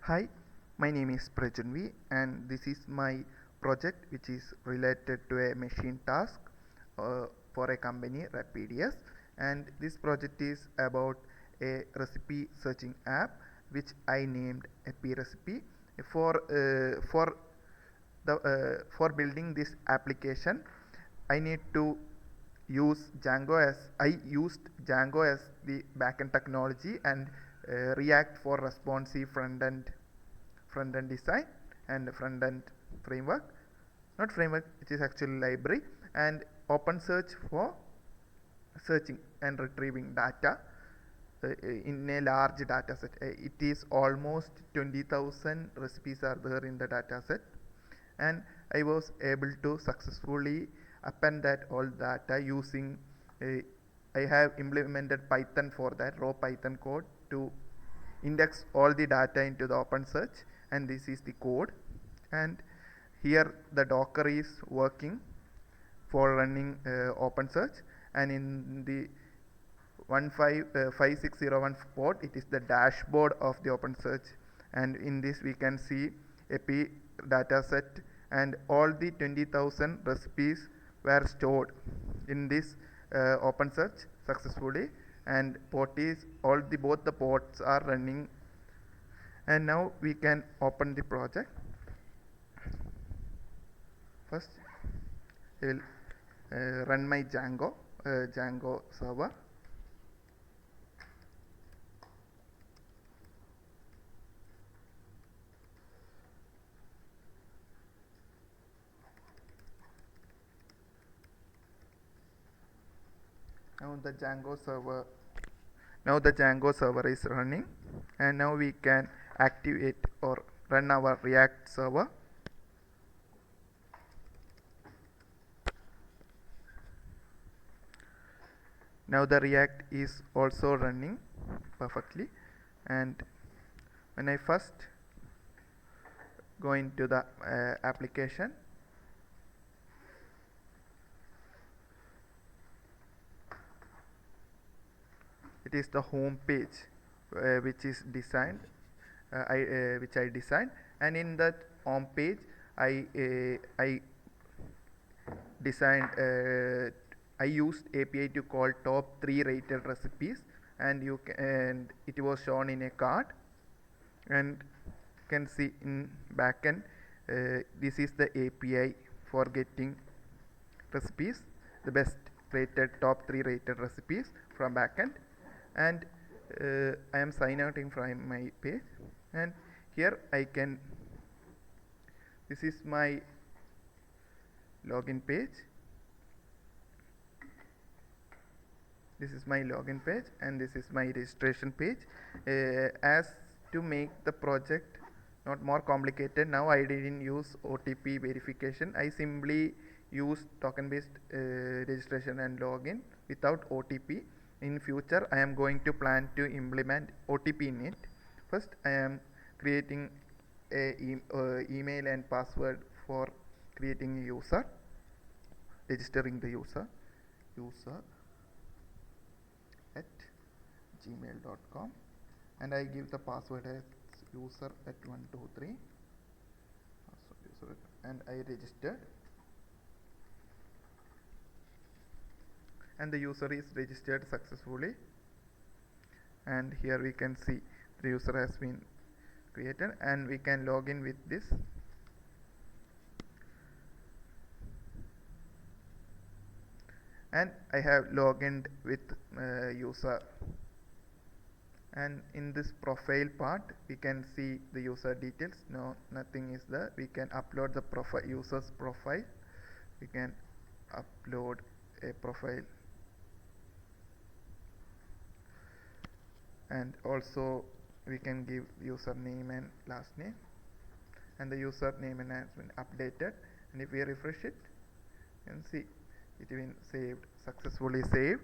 Hi, my name is Prajanvi and this is my project which is related to a machine task for a company Rapidious, and this project is about a recipe searching app which I named Epi Recipe. For building this application I need to use Django as I used Django as the backend technology and React for responsive front end design and front end framework, not framework, it is actually library, and OpenSearch for searching and retrieving data in a large data set. It is almost 20,000 recipes are there in the data set, and I was able to successfully append that all data using I have implemented Python for that, raw Python code to index all the data into the OpenSearch, and this is the code. And here the Docker is working for running OpenSearch, and in the 5601 port it is the dashboard of the OpenSearch, and in this we can see epi dataset and all the 20,000 recipes were stored in this OpenSearch successfully, and port is both the ports are running. And now we can open the project. First I will run my Django server. Now the Django server is running, and now we can activate or run our React server. Now the React is also running perfectly, and when I first go into the application, it is the home page which is designed which I designed, and in that home page I designed I used API to call top 3 rated recipes, and it was shown in a card, and you can see in backend this is the API for getting recipes, the best rated top 3 rated recipes from backend. And I am sign out from my page, and here this is my login page. This is my login page, and this is my registration page. As to make the project not more complicated, now I didn't use OTP verification. I simply used token based registration and login without OTP. In future I am going to plan to implement OTP in it. First I am creating a email and password for creating a user, registering the user at gmail.com, and I give the password as user at 123, and I registered, and the user is registered successfully. And here we can see the user has been created, and we can log in with this. And I have logged in with user, and in this profile part we can see the user details. No, nothing is there. We can upload the user's profile. We can upload a profile, and also we can give username and last name, and the username has been updated. And if we refresh it, you can see it been saved, successfully saved,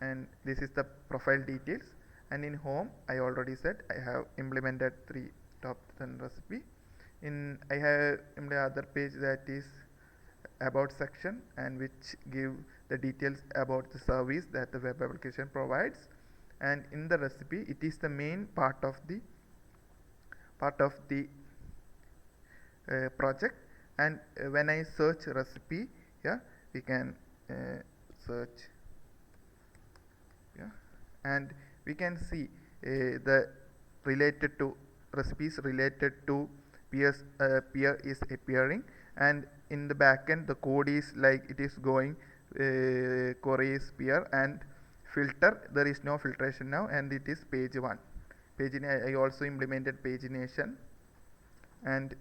and this is the profile details. And in home I already said I have implemented 3 top 10 recipe. I have in the other page that is about section, and which give the details about the service that the web application provides. And in the recipe it is the main part of the part of the project. And when I search recipe, yeah, we can search, yeah, and we can see the related to recipes related to peer is appearing, and in the backend the code is like it is going query is peer and filter. There is no filtration now, and it is page 1. I also implemented pagination, and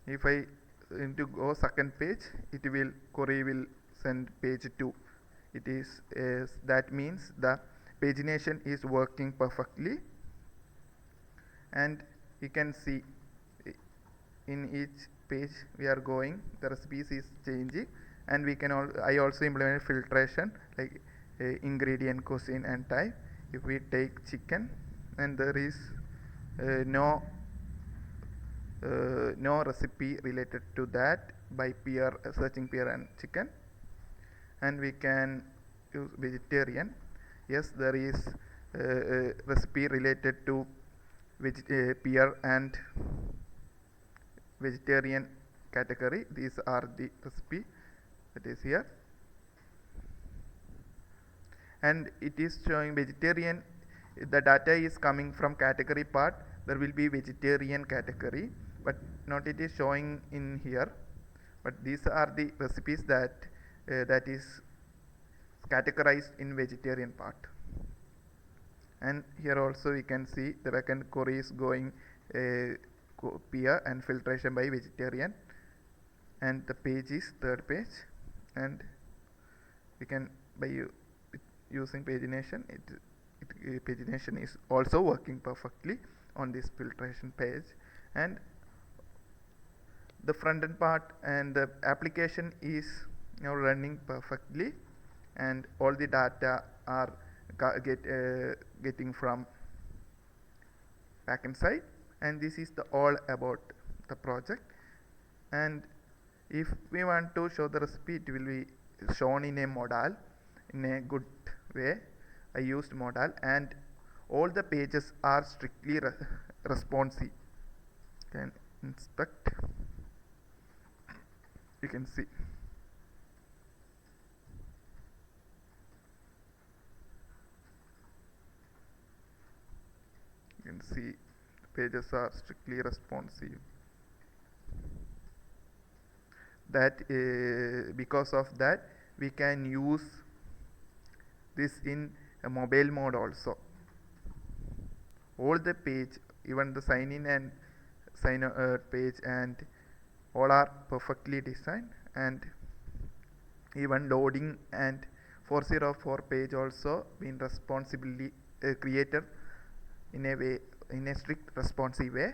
if I into go second page, it will query will send page 2. It is that means the pagination is working perfectly, and you can see in each page we are going, the recipes is changing, and we can I also implement filtration like ingredient, cuisine, and type. If we take chicken, and there is no no recipe related to that by peer searching peer and chicken, and we can use vegetarian. Yes, there is recipe related to peer and vegetarian category. These are the recipe that is here, and it is showing vegetarian. The data is coming from category part. There will be vegetarian category, but not it is showing in here. But these are the recipes that that is categorized in vegetarian part. And here also we can see the backend query is going peer and filtration by vegetarian, and the page is third page, and we can by using pagination, pagination is also working perfectly on this filtration page. And the front end part and the application is now running perfectly, and all the data are getting from backend side. And this is the all about the project. And if we want to show the recipe, it will be shown in a modal in a good way. I used modal, and all the pages are strictly responsive. Can inspect, you can see. You can see the pages are strictly responsive. That because of that, we can use this in a mobile mode also. All the page, even the sign in and sign out page, and all are perfectly designed, and even loading and 404 page also been responsibly created in a way, in a strict responsive way.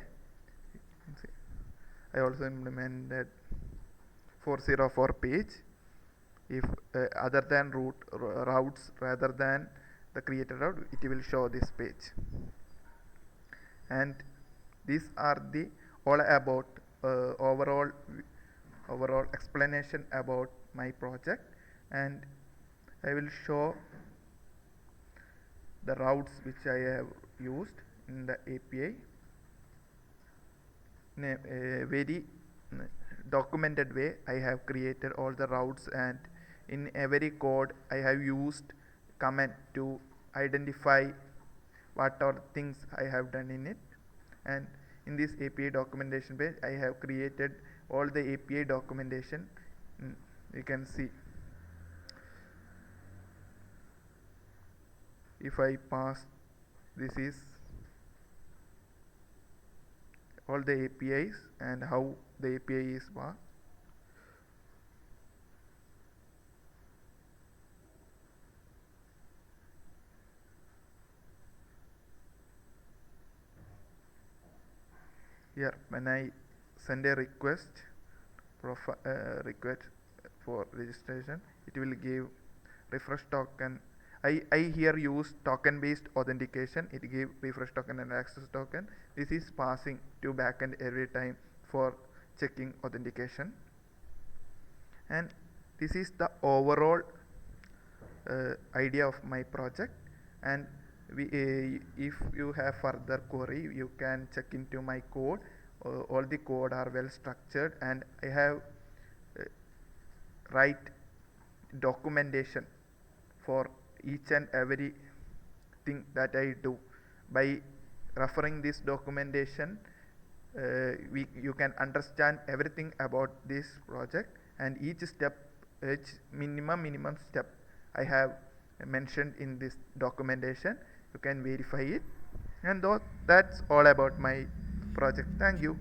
I also implemented 404 page. If other than routes rather than the created route, it will show this page. And these are the all about overall explanation about my project. And I will show the routes which I have used in the API in a very documented way. I have created all the routes, and in every code I have used comment to identify what are things I have done in it. And in this API documentation page, I have created all the API documentation. You can see, if I pass, this is all the APIs and how the API is passed. Here, when I send a request request for registration, it will give refresh token. I here use token based authentication. It give refresh token and access token. This is passing to backend every time for checking authentication. And this is the overall idea of my project. And If you have further query, you can check into my code. All the code are well structured, and I have write documentation for each and every thing that I do. By referring this documentation, you can understand everything about this project, and each step, each minimum step I have mentioned in this documentation. You can verify it, and that's all about my project. Thank you.